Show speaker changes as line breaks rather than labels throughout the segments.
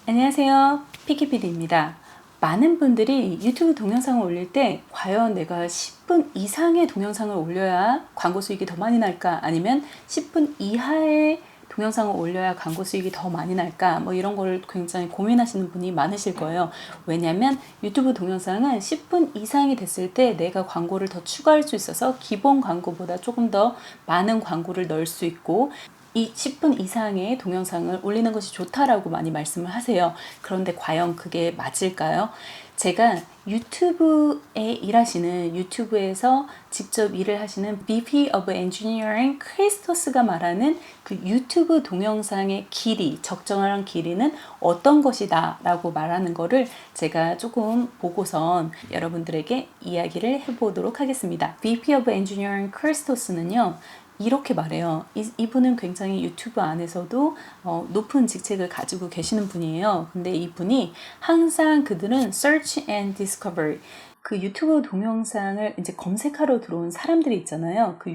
안녕하세요. 피키피디입니다. 많은 분들이 유튜브 동영상을 올릴 때 과연 내가 10분 이상의 동영상을 올려야 광고 수익이 더 많이 날까? 아니면 10분 이하의 동영상을 올려야 광고 수익이 더 많이 날까? 뭐 이런 걸 굉장히 고민하시는 분이 많으실 거예요. 왜냐하면 유튜브 동영상은 10분 이상이 됐을 때 내가 광고를 더 추가할 수 있어서 기본 광고보다 조금 더 많은 광고를 넣을 수 있고, 이 10분 이상의 동영상을 올리는 것이 좋다라고 많이 말씀을 하세요. 그런데 과연 그게 맞을까요? 제가 유튜브에 일하시는, 유튜브에서 직접 일을 하시는 VP of Engineering 크리스토스가 말하는 그 유튜브 동영상의 길이, 적정한 길이는 어떤 것이다 라고 말하는 거를 제가 조금 보고선 여러분들에게 이야기를 해보도록 하겠습니다. VP of Engineering 크리스토스는요, 이렇게 말해요. 이분은 굉장히 유튜브 안에서도 높은 직책을 가지고 계시는 분이에요. 근데 이분이 항상 그들은 search and discover, 그 유튜브 동영상을 이제 검색하러 들어온 사람들이 있잖아요. 그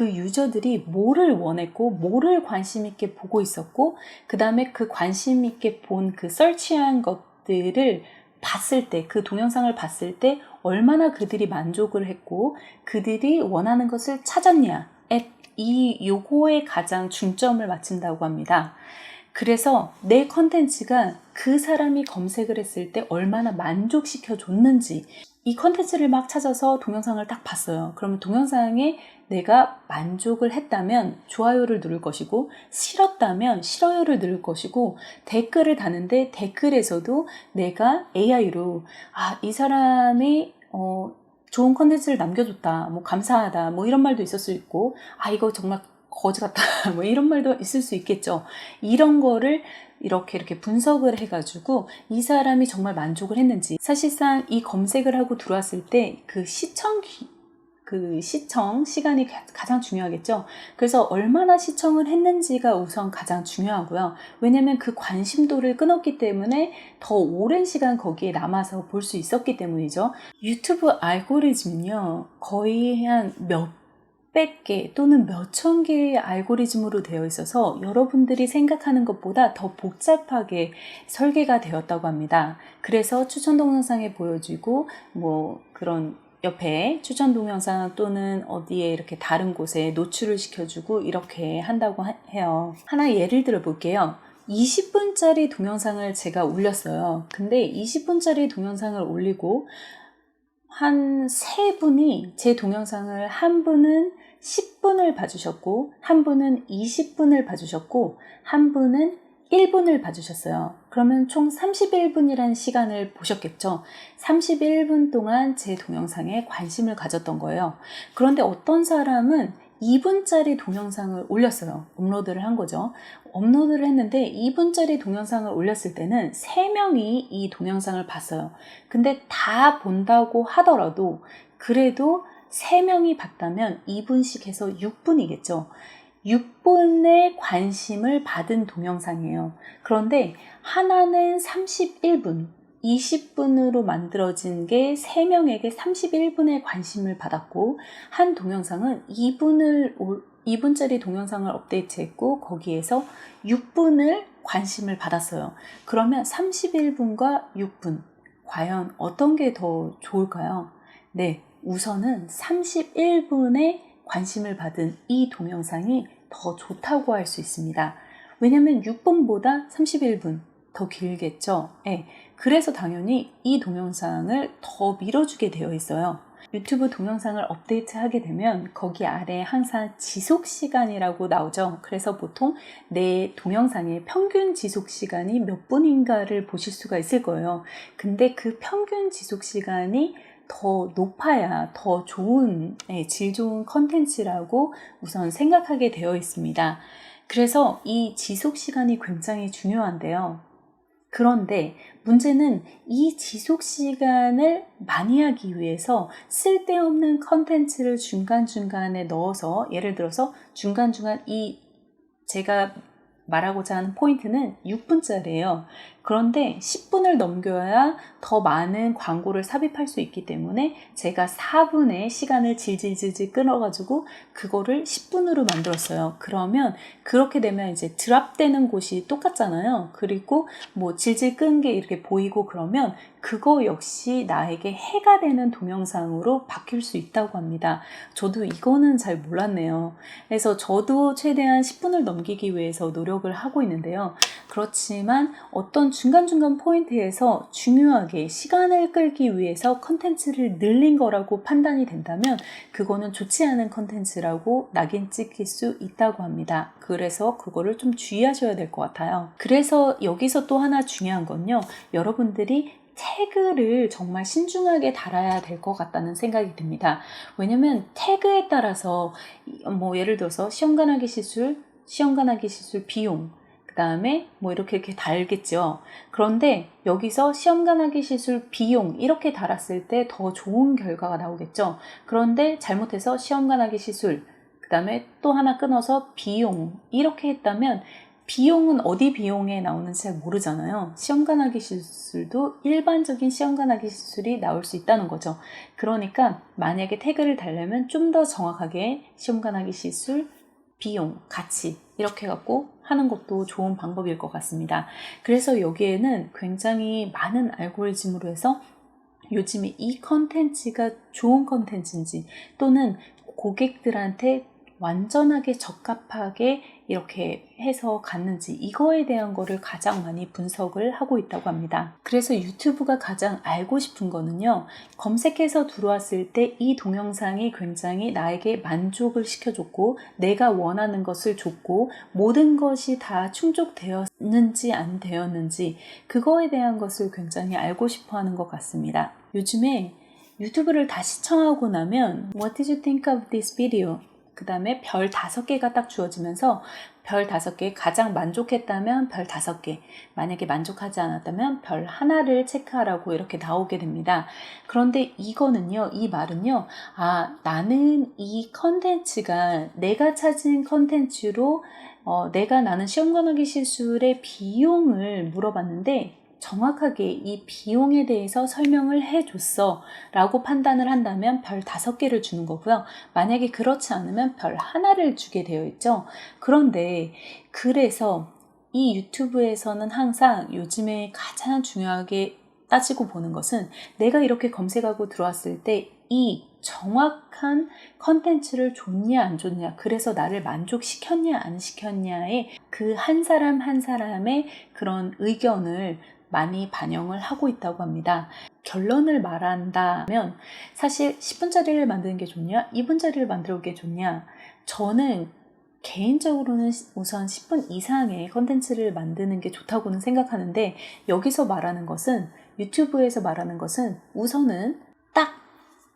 유저들이 뭐를 원했고, 뭐를 관심 있게 보고 있었고, 그 다음에 그 관심 있게 본 그 서치한 것들을 봤을 때, 그 동영상을 봤을 때 얼마나 그들이 만족을 했고 그들이 원하는 것을 찾았냐, 요거에 가장 중점을 맞춘다고 합니다. 그래서 내 컨텐츠가 그 사람이 검색을 했을 때 얼마나 만족시켜 줬는지, 이 컨텐츠를 막 찾아서 동영상을 딱 봤어요. 그러면 동영상에 내가 만족을 했다면 좋아요를 누를 것이고, 싫었다면 싫어요를 누를 것이고, 댓글을 다는데 댓글에서도 내가 AI로 이 사람이 좋은 컨텐츠를 남겨줬다, 뭐 감사하다, 뭐 이런 말도 있을 수 있고, 이거 정말 거지 같다 뭐 이런 말도 있을 수 있겠죠. 이런 거를 이렇게 분석을 해가지고 이 사람이 정말 만족을 했는지, 사실상 이 검색을 하고 들어왔을 때 그 시청 시간이 가장 중요하겠죠. 그래서 얼마나 시청을 했는지가 우선 가장 중요하고요. 왜냐면 그 관심도를 끊었기 때문에 더 오랜 시간 거기에 남아서 볼 수 있었기 때문이죠. 유튜브 알고리즘은요, 거의 한 몇백 개 또는 몇천 개의 알고리즘으로 되어 있어서 여러분들이 생각하는 것보다 더 복잡하게 설계가 되었다고 합니다. 그래서 추천 동영상에 보여지고, 뭐 그런 옆에 추천 동영상 또는 어디에 이렇게 다른 곳에 노출을 시켜주고 이렇게 한다고 해요. 하나 예를 들어 볼게요. 20분짜리 동영상을 제가 올렸어요. 근데 20분짜리 동영상을 올리고 한 3분이 제 동영상을, 한 분은 10분을 봐주셨고, 한 분은 20분을 봐주셨고, 한 분은 1분을 봐주셨어요. 그러면 총 31분이라는 시간을 보셨겠죠. 31분 동안 제 동영상에 관심을 가졌던 거예요. 그런데 어떤 사람은 2분짜리 동영상을 올렸어요. 업로드를 한 거죠. 업로드를 했는데 2분짜리 동영상을 올렸을 때는 3명이 이 동영상을 봤어요. 근데 다 본다고 하더라도 그래도 3명이 봤다면 2분씩 해서 6분이겠죠. 6분의 관심을 받은 동영상이에요. 그런데 하나는 31분, 20분으로 만들어진 게 3명에게 31분의 관심을 받았고, 한 동영상은 2분짜리 동영상을 업데이트했고 거기에서 6분을 관심을 받았어요. 그러면 31분과 6분, 과연 어떤 게 더 좋을까요? 네, 우선은 31분의 관심을 받은 이 동영상이 더 좋다고 할 수 있습니다. 왜냐면 6분보다 31분 더 길겠죠. 네, 그래서 당연히 이 동영상을 더 밀어주게 되어 있어요. 유튜브 동영상을 업데이트하게 되면 거기 아래 항상 지속시간이라고 나오죠. 그래서 보통 내 동영상의 평균 지속시간이 몇 분인가를 보실 수가 있을 거예요. 근데 그 평균 지속시간이 더 높아야 더 좋은, 질 좋은 컨텐츠라고 우선 생각하게 되어 있습니다. 그래서 이 지속시간이 굉장히 중요한데요. 그런데 문제는 이 지속시간을 많이 하기 위해서 쓸데없는 컨텐츠를 중간중간에 넣어서, 예를 들어서 중간중간 제가 말하고자 하는 포인트는 6분짜리예요. 그런데 10분을 넘겨야 더 많은 광고를 삽입할 수 있기 때문에 제가 4분의 시간을 질질질질 끊어가지고 그거를 10분으로 만들었어요. 그러면 그렇게 되면 이제 드랍되는 곳이 똑같잖아요. 그리고 뭐 질질 끈 게 이렇게 보이고 그러면 그거 역시 나에게 해가 되는 동영상으로 바뀔 수 있다고 합니다. 저도 이거는 잘 몰랐네요. 그래서 저도 최대한 10분을 넘기기 위해서 노력을 하고 있는데요. 그렇지만 어떤 중간중간 포인트에서 중요하게 시간을 끌기 위해서 컨텐츠를 늘린 거라고 판단이 된다면 그거는 좋지 않은 컨텐츠라고 낙인 찍힐 수 있다고 합니다. 그래서 그거를 좀 주의하셔야 될 것 같아요. 그래서 여기서 또 하나 중요한 건요. 여러분들이 태그를 정말 신중하게 달아야 될 것 같다는 생각이 듭니다. 왜냐면 태그에 따라서 뭐 예를 들어서 시험관하기 시술 비용, 그 다음에 뭐 이렇게 달겠죠. 그런데 여기서 시험관하기 시술 비용 이렇게 달았을 때 더 좋은 결과가 나오겠죠. 그런데 잘못해서 시험관하기 시술, 그 다음에 또 하나 끊어서 비용 이렇게 했다면 비용은 어디 비용에 나오는지 잘 모르잖아요. 시험관하기 시술도 일반적인 시험관하기 시술이 나올 수 있다는 거죠. 그러니까 만약에 태그를 달려면 좀 더 정확하게 시험관하기 시술, 비용, 가치 이렇게 갖고 하는 것도 좋은 방법일 것 같습니다. 그래서 여기에는 굉장히 많은 알고리즘으로 해서 요즘에 이 컨텐츠가 좋은 컨텐츠인지 또는 고객들한테 완전하게 적합하게 이렇게 해서 갔는지 이거에 대한 거를 가장 많이 분석을 하고 있다고 합니다. 그래서 유튜브가 가장 알고 싶은 거는요. 검색해서 들어왔을 때 이 동영상이 굉장히 나에게 만족을 시켜줬고 내가 원하는 것을 줬고 모든 것이 다 충족되었는지 안 되었는지 그거에 대한 것을 굉장히 알고 싶어 하는 것 같습니다. 요즘에 유튜브를 다 시청하고 나면 What did you think of this video? 그 다음에 별 5개가 딱 주어지면서 별 5개, 가장 만족했다면 별 5개, 만약에 만족하지 않았다면 별 하나를 체크하라고 이렇게 나오게 됩니다. 그런데 이거는요, 이 말은요, 나는 이 컨텐츠가 내가 찾은 컨텐츠로 나는 시험관하기 시술의 비용을 물어봤는데 정확하게 이 비용에 대해서 설명을 해줬어 라고 판단을 한다면 별 5개를 주는 거고요. 만약에 그렇지 않으면 별 하나를 주게 되어 있죠. 그런데 그래서 이 유튜브에서는 항상 요즘에 가장 중요하게 따지고 보는 것은 내가 이렇게 검색하고 들어왔을 때 이 정확한 컨텐츠를 줬냐 안 줬냐, 그래서 나를 만족시켰냐 안 시켰냐에 그 한 사람 한 사람의 그런 의견을 많이 반영을 하고 있다고 합니다. 결론을 말한다면 사실 10분짜리를 만드는 게 좋냐 2분짜리를 만드는 게 좋냐, 저는 개인적으로는 우선 10분 이상의 컨텐츠를 만드는 게 좋다고는 생각하는데 여기서 말하는 것은 유튜브에서 말하는 것은 우선은 딱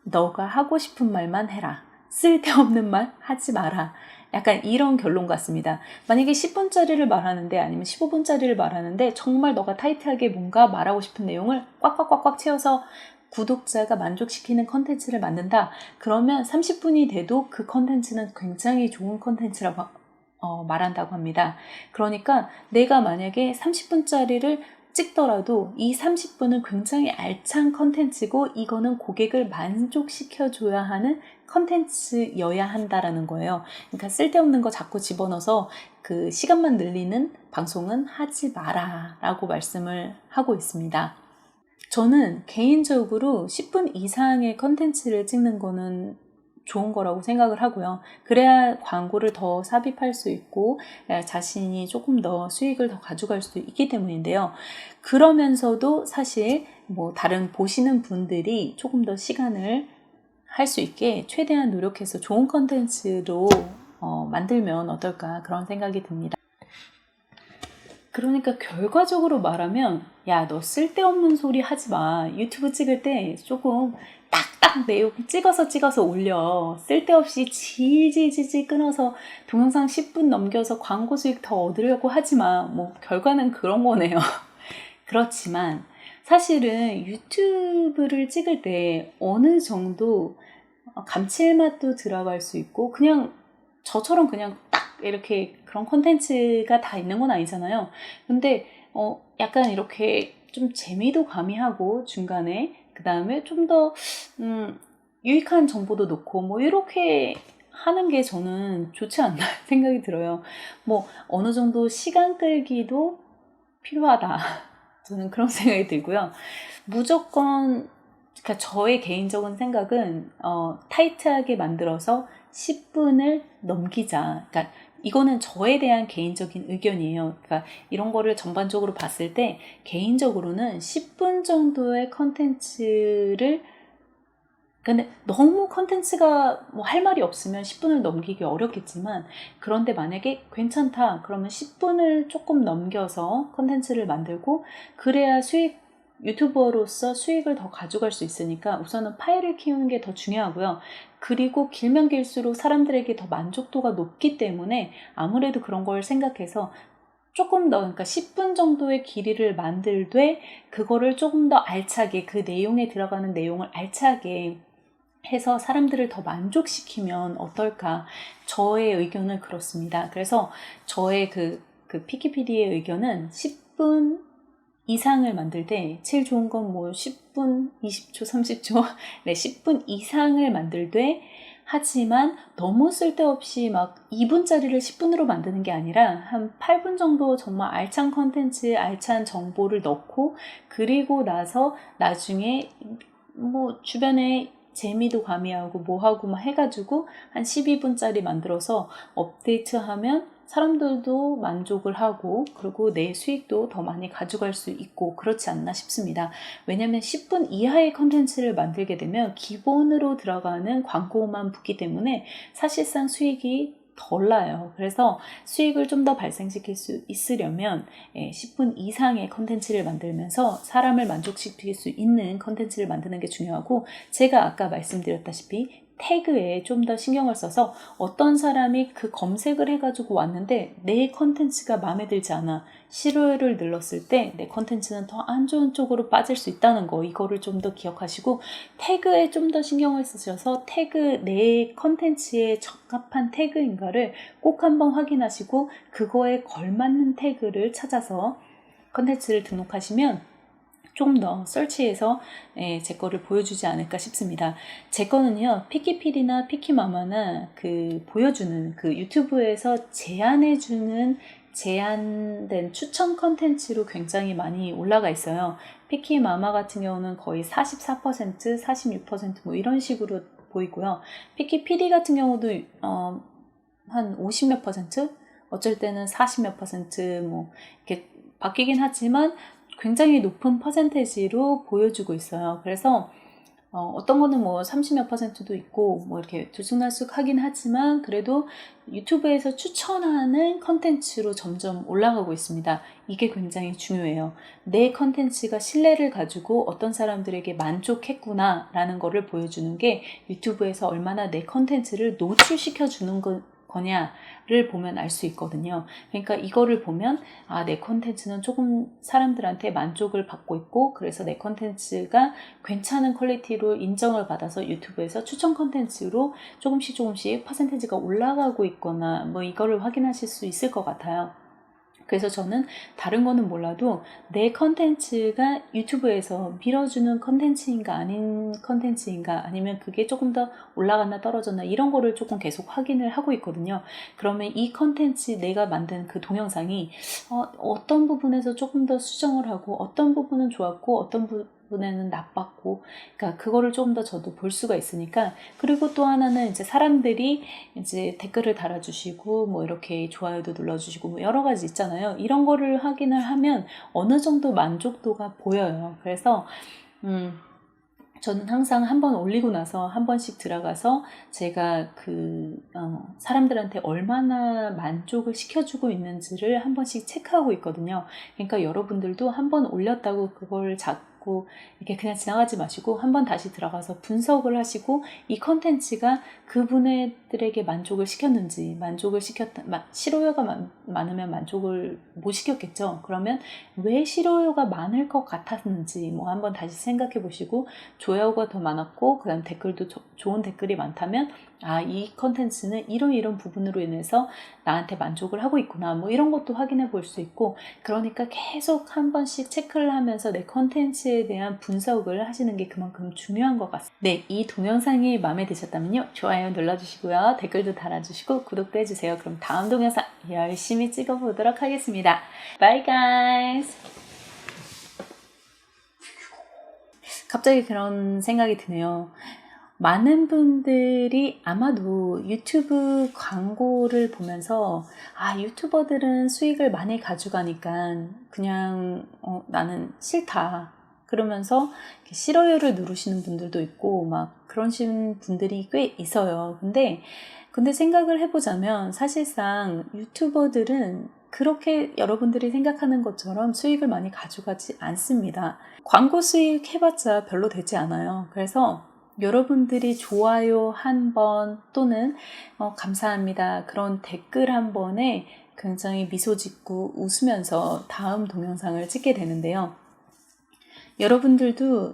너가 하고 싶은 말만 해라, 쓸데없는 말 하지 마라, 약간 이런 결론 같습니다. 만약에 10분짜리를 말하는데 아니면 15분짜리를 말하는데 정말 너가 타이트하게 뭔가 말하고 싶은 내용을 꽉꽉꽉꽉 채워서 구독자가 만족시키는 컨텐츠를 만든다. 그러면 30분이 돼도 그 컨텐츠는 굉장히 좋은 컨텐츠라고 말한다고 합니다. 그러니까 내가 만약에 30분짜리를 찍더라도 이 30분은 굉장히 알찬 컨텐츠고 이거는 고객을 만족시켜줘야 하는 컨텐츠여야 한다라는 거예요. 그러니까 쓸데없는 거 자꾸 집어넣어서 그 시간만 늘리는 방송은 하지 마라 라고 말씀을 하고 있습니다. 저는 개인적으로 10분 이상의 컨텐츠를 찍는 거는 좋은 거라고 생각을 하고요. 그래야 광고를 더 삽입할 수 있고 자신이 조금 더 수익을 더 가져갈 수 있기 때문인데요. 그러면서도 사실 뭐 다른 보시는 분들이 조금 더 시간을 할 수 있게 최대한 노력해서 좋은 컨텐츠로 만들면 어떨까 그런 생각이 듭니다. 그러니까 결과적으로 말하면 야, 너 쓸데없는 소리 하지 마. 유튜브 찍을 때 조금 딱딱 내용 찍어서 올려. 쓸데없이 질질질질 끊어서 동영상 10분 넘겨서 광고 수익 더 얻으려고 하지 마. 뭐 결과는 그런 거네요. 그렇지만 사실은 유튜브를 찍을 때 어느 정도 감칠맛도 들어갈 수 있고 그냥 저처럼 그냥 딱 이렇게 그런 콘텐츠가 다 있는 건 아니잖아요. 근데 약간 이렇게 좀 재미도 가미하고 중간에 그 다음에 좀 더 유익한 정보도 넣고 뭐 이렇게 하는 게 저는 좋지 않나 생각이 들어요. 뭐 어느 정도 시간 끌기도 필요하다. 저는 그런 생각이 들고요. 무조건 그러니까 저의 개인적인 생각은 타이트하게 만들어서 10분을 넘기자. 그러니까 이거는 저에 대한 개인적인 의견이에요. 그러니까 이런 거를 전반적으로 봤을 때 개인적으로는 10분 정도의 컨텐츠를 근데 너무 컨텐츠가 뭐 할 말이 없으면 10분을 넘기기 어렵겠지만 그런데 만약에 괜찮다 그러면 10분을 조금 넘겨서 컨텐츠를 만들고 그래야 유튜버로서 수익을 더 가져갈 수 있으니까 우선은 파일을 키우는 게 더 중요하고요. 그리고 길면 길수록 사람들에게 더 만족도가 높기 때문에 아무래도 그런 걸 생각해서 조금 더 그러니까 10분 정도의 길이를 만들되 그거를 조금 더 알차게 그 내용에 들어가는 내용을 알차게 해서 사람들을 더 만족시키면 어떨까? 저의 의견은 그렇습니다. 그래서 저의 그 피키피디의 의견은 10분 이상을 만들 때 제일 좋은 건 뭐 10분, 20초, 30초, 네, 10분 이상을 만들 때 하지만 너무 쓸데없이 막 2분짜리를 10분으로 만드는 게 아니라 한 8분 정도 정말 알찬 컨텐츠, 알찬 정보를 넣고 그리고 나서 나중에 뭐 주변에 재미도 가미하고 뭐하고 막 해가지고 한 12분짜리 만들어서 업데이트하면 사람들도 만족을 하고 그리고 내 수익도 더 많이 가져갈 수 있고 그렇지 않나 싶습니다. 왜냐하면 10분 이하의 컨텐츠를 만들게 되면 기본으로 들어가는 광고만 붙기 때문에 사실상 수익이 덜 나요. 그래서 수익을 좀 더 발생시킬 수 있으려면 10분 이상의 컨텐츠를 만들면서 사람을 만족시킬 수 있는 컨텐츠를 만드는 게 중요하고 제가 아까 말씀드렸다시피 태그에 좀 더 신경을 써서 어떤 사람이 그 검색을 해가지고 왔는데 내 컨텐츠가 마음에 들지 않아 싫어요를 눌렀을 때 내 컨텐츠는 더 안 좋은 쪽으로 빠질 수 있다는 거 이거를 좀 더 기억하시고 태그에 좀 더 신경을 쓰셔서 태그 내 컨텐츠에 적합한 태그인가를 꼭 한번 확인하시고 그거에 걸맞는 태그를 찾아서 컨텐츠를 등록하시면 좀 더 설치해서 제 거를 보여주지 않을까 싶습니다. 제 거는요, 피키피디나 피키마마나 그 보여주는 그 유튜브에서 제한된 추천 컨텐츠로 굉장히 많이 올라가 있어요. 피키마마 같은 경우는 거의 44%, 46%뭐 이런 식으로 보이고요. 피키피디 같은 경우도 한 50 몇 퍼센트? 어쩔 때는 40 몇 퍼센트 뭐 이렇게 바뀌긴 하지만 굉장히 높은 퍼센테이지로 보여주고 있어요. 그래서 어떤 거는 뭐 30 몇 퍼센트도 있고 뭐 이렇게 들쑥날쑥 하긴 하지만 그래도 유튜브에서 추천하는 컨텐츠로 점점 올라가고 있습니다. 이게 굉장히 중요해요. 내 컨텐츠가 신뢰를 가지고 어떤 사람들에게 만족했구나 라는 거를 보여주는 게 유튜브에서 얼마나 내 컨텐츠를 노출시켜 주는 거냐를 보면 알 수 있거든요. 그러니까 이거를 보면 내 컨텐츠는 조금 사람들한테 만족을 받고 있고 그래서 내 컨텐츠가 괜찮은 퀄리티로 인정을 받아서 유튜브에서 추천 컨텐츠로 조금씩 퍼센테이지가 올라가고 있거나 뭐 이거를 확인하실 수 있을 것 같아요. 그래서 저는 다른 거는 몰라도 내 컨텐츠가 유튜브에서 밀어주는 컨텐츠인가 아닌 컨텐츠인가 아니면 그게 조금 더 올라갔나 떨어졌나 이런 거를 조금 계속 확인을 하고 있거든요. 그러면 이 컨텐츠 내가 만든 그 동영상이 어떤 부분에서 조금 더 수정을 하고 어떤 부분은 좋았고 어떤 부분에는 나빴고 그러니까 그거를 조금 더 저도 볼 수가 있으니까 그리고 또 하나는 이제 사람들이 이제 댓글을 달아주시고 뭐 이렇게 좋아요도 눌러주시고 뭐 여러 가지 있잖아요. 이런 거를 확인을 하면 어느 정도 만족도가 보여요. 그래서 저는 항상 한번 올리고 나서 한 번씩 들어가서 제가 사람들한테 얼마나 만족을 시켜주고 있는지를 한 번씩 체크하고 있거든요. 그러니까 여러분들도 한번 올렸다고 그걸 자꾸 이렇게 그냥 지나가지 마시고 한번 다시 들어가서 분석을 하시고 이 컨텐츠가 그분들에게 만족을 시켰는지 싫어요가 많으면 만족을 못 시켰겠죠. 그러면 왜 싫어요가 많을 것 같았는지 뭐 한번 다시 생각해 보시고 좋아요가 더 많았고 그다음 댓글도 좋은 댓글이 많다면 아, 이 컨텐츠는 이런 부분으로 인해서 나한테 만족을 하고 있구나. 뭐 이런 것도 확인해 볼 수 있고, 그러니까 계속 한 번씩 체크를 하면서 내 컨텐츠에 대한 분석을 하시는 게 그만큼 중요한 것 같습니다. 네, 이 동영상이 마음에 드셨다면요. 좋아요 눌러주시고요. 댓글도 달아주시고 구독도 해주세요. 그럼 다음 동영상 열심히 찍어보도록 하겠습니다. Bye guys! 갑자기 그런 생각이 드네요. 많은 분들이 아마도 유튜브 광고를 보면서 아, 유튜버들은 수익을 많이 가져가니까 그냥 나는 싫다 그러면서 싫어요를 누르시는 분들도 있고 막 그러신 분들이 꽤 있어요. 근데 생각을 해보자면 사실상 유튜버들은 그렇게 여러분들이 생각하는 것처럼 수익을 많이 가져가지 않습니다. 광고 수익 해봤자 별로 되지 않아요. 그래서 여러분들이 좋아요 한 번 또는 감사합니다 그런 댓글 한 번에 굉장히 미소 짓고 웃으면서 다음 동영상을 찍게 되는데요. 여러분들도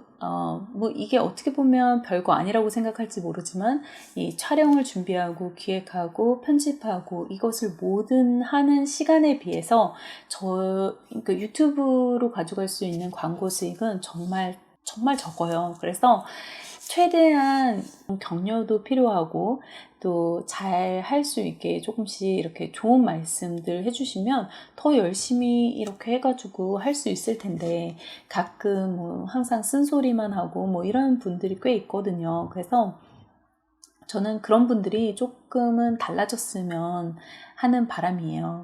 뭐 이게 어떻게 보면 별거 아니라고 생각할지 모르지만 이 촬영을 준비하고 기획하고 편집하고 이것을 모든 하는 시간에 비해서 그러니까 유튜브로 가져갈 수 있는 광고 수익은 정말 적어요. 그래서 최대한 격려도 필요하고 또 잘 할 수 있게 조금씩 이렇게 좋은 말씀들 해주시면 더 열심히 이렇게 해가지고 할 수 있을 텐데 가끔 뭐 항상 쓴소리만 하고 뭐 이런 분들이 꽤 있거든요. 그래서 저는 그런 분들이 조금은 달라졌으면 하는 바람이에요.